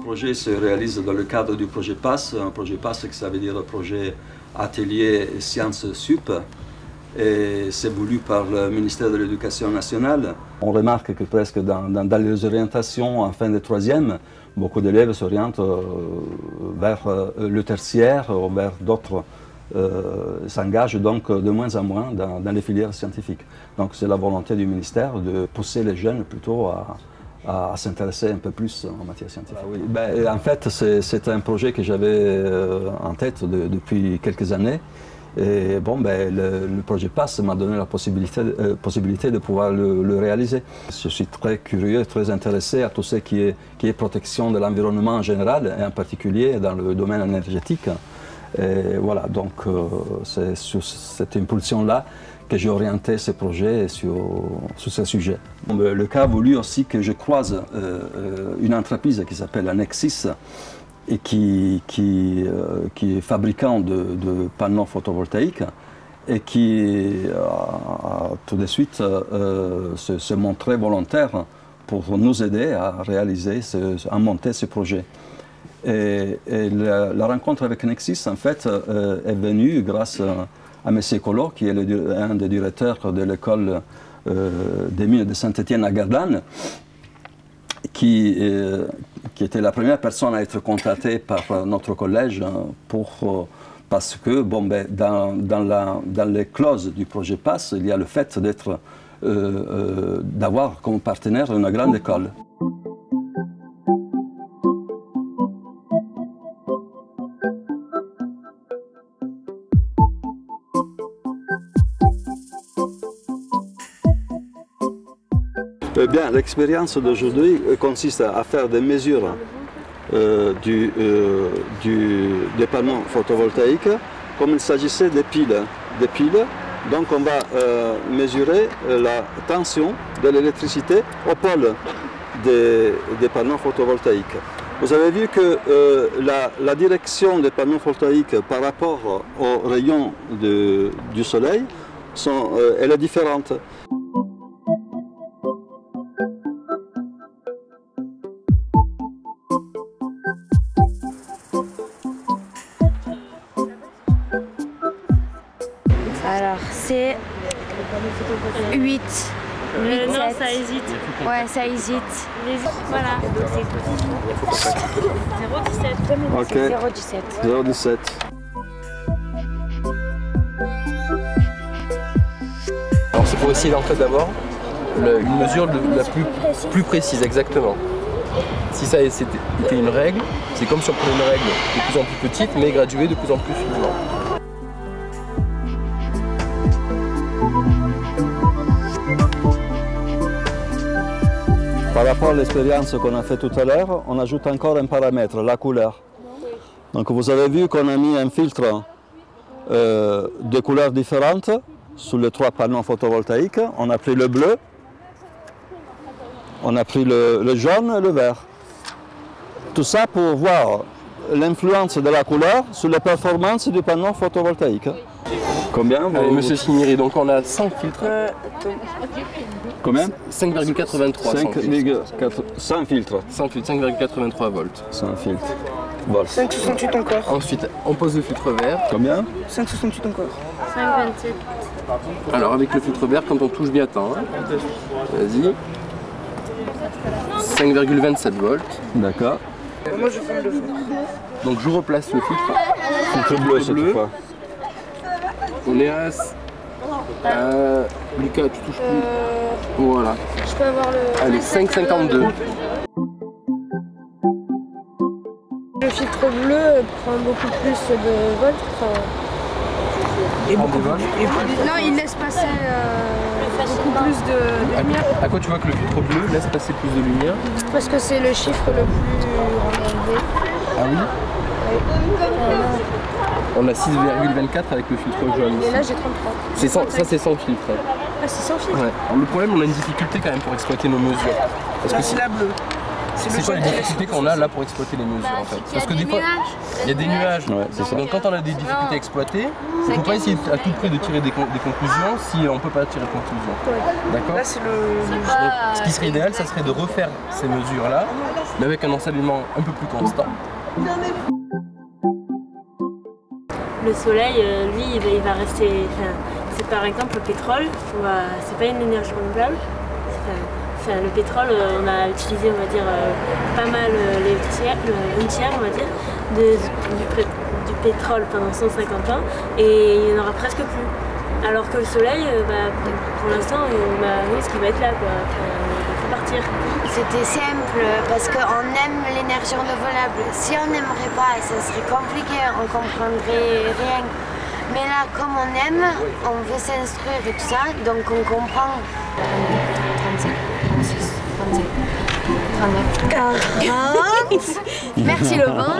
projet se réalise dans le cadre du projet PASS. Un projet PASS, ça veut dire projet Atelier Sciences Sup. Et c'est voulu par le ministère de l'Éducation nationale. On remarque que presque dans les orientations en fin de troisième, beaucoup d'élèves s'orientent vers le tertiaire ou vers d'autres, s'engagent donc de moins en moins dans les filières scientifiques. Donc c'est la volonté du ministère de pousser les jeunes plutôt à s'intéresser un peu plus en matière scientifique. Oui. En fait, c'est un projet que j'avais en tête depuis quelques années. Et bon, le projet PASS m'a donné la possibilité de pouvoir le réaliser. Je suis très curieux, très intéressé à tout ce qui est protection de l'environnement en général, et en particulier dans le domaine énergétique. Et voilà, donc c'est sur cette impulsion-là que j'ai orienté ce projet sur ce sujet. Le cas a voulu aussi que je croise une entreprise qui s'appelle Annexis, et qui est fabricant de panneaux photovoltaïques et qui tout de suite se montrait volontaire pour nous aider à réaliser, à monter ce projet. Et la rencontre avec Nexis, en fait, est venue grâce à M. Collot, qui est un des directeurs de l'école des mines de Saint-Étienne à Gardanne, qui était la première personne à être contactée par notre collège parce que dans les clauses du projet PASS, il y a le fait d'avoir comme partenaire une grande école. Bien, l'expérience d'aujourd'hui consiste à faire des mesures des panneaux photovoltaïques comme il s'agissait des piles. Donc on va mesurer la tension de l'électricité au pôle des panneaux photovoltaïques. Vous avez vu que la direction des panneaux photovoltaïques par rapport aux rayons du soleil, elle est différente. Alors, c'est 8. Non, ça hésite. Ouais, ça hésite. Voilà. C'est 0,17. Ok. 0,17. 0,17. Alors c'est pour essayer d'entrer d'abord une mesure la plus précise, exactement. Si ça était une règle, c'est comme si on prenait une règle de plus en plus petite, mais graduée de plus en plus finement. Par rapport à l'expérience qu'on a fait tout à l'heure, on ajoute encore un paramètre, la couleur. Donc vous avez vu qu'on a mis un filtre de couleurs différentes sur les 3 panneaux photovoltaïques. On a pris le bleu, on a pris le jaune et le vert. Tout ça pour voir l'influence de la couleur sur les performances du panneau photovoltaïque. Combien Allez, monsieur Signiri, donc on a 100 filtres. Combien 5,83. 100 filtres. 5,83 volts. 100 filtres. Bon. 5,68 encore. Ensuite, on pose le filtre vert. Combien 5,68 encore. 5,27. Alors avec le filtre vert, quand on touche bien temps, vas-y. 5,27 volts. D'accord. Moi je fais le fond. Donc je replace le filtre. Filtre bleu cette fois. On est à... Lucas, tu touches plus. Voilà. Je peux avoir le... Allez, 5,52. Le filtre bleu prend beaucoup plus de volts. Et beaucoup Non, il laisse passer beaucoup plus de lumière. À quoi tu vois que le filtre bleu laisse passer plus de lumière? Parce que c'est le chiffre le plus élevé. Ah oui? On a 6,24 avec le filtre jaune. Et là j'ai 33. Ça c'est sans filtre. Ah c'est sans filtre. Ouais. Alors, le problème, on a une difficulté quand même pour exploiter nos mesures. Parce que C'est la bleue. c'est quoi les difficultés qu'on a là pour exploiter les mesures en fait? Parce que des fois, il y a des nuages. Ouais, c'est ça. Donc quand on a des difficultés à exploiter, il ne faut pas essayer à tout prix de tirer des conclusions si on ne peut pas tirer de conclusions. D'accord? Là, c'est le. Donc, ce qui serait idéal, ça serait de refaire ces mesures-là, mais avec un ensoleillement un peu plus constant. Le soleil, lui, il va rester. C'est par exemple le pétrole, c'est pas une énergie renouvelable. Le pétrole, on a utilisé, on va dire, pas mal une tiers, on va dire, du pétrole pendant 150 ans, et il n'y en aura presque plus. Alors que le soleil, pour l'instant, on risque qu'il va être là, quoi. Il faut partir. C'était simple parce qu'on aime l'énergie renouvelable. Si on n'aimerait pas, ça serait compliqué, on ne comprendrait rien. Mais là, comme on aime, on veut s'instruire et tout ça, donc on comprend. 35, 36, 37, 39, 40. Merci le vent.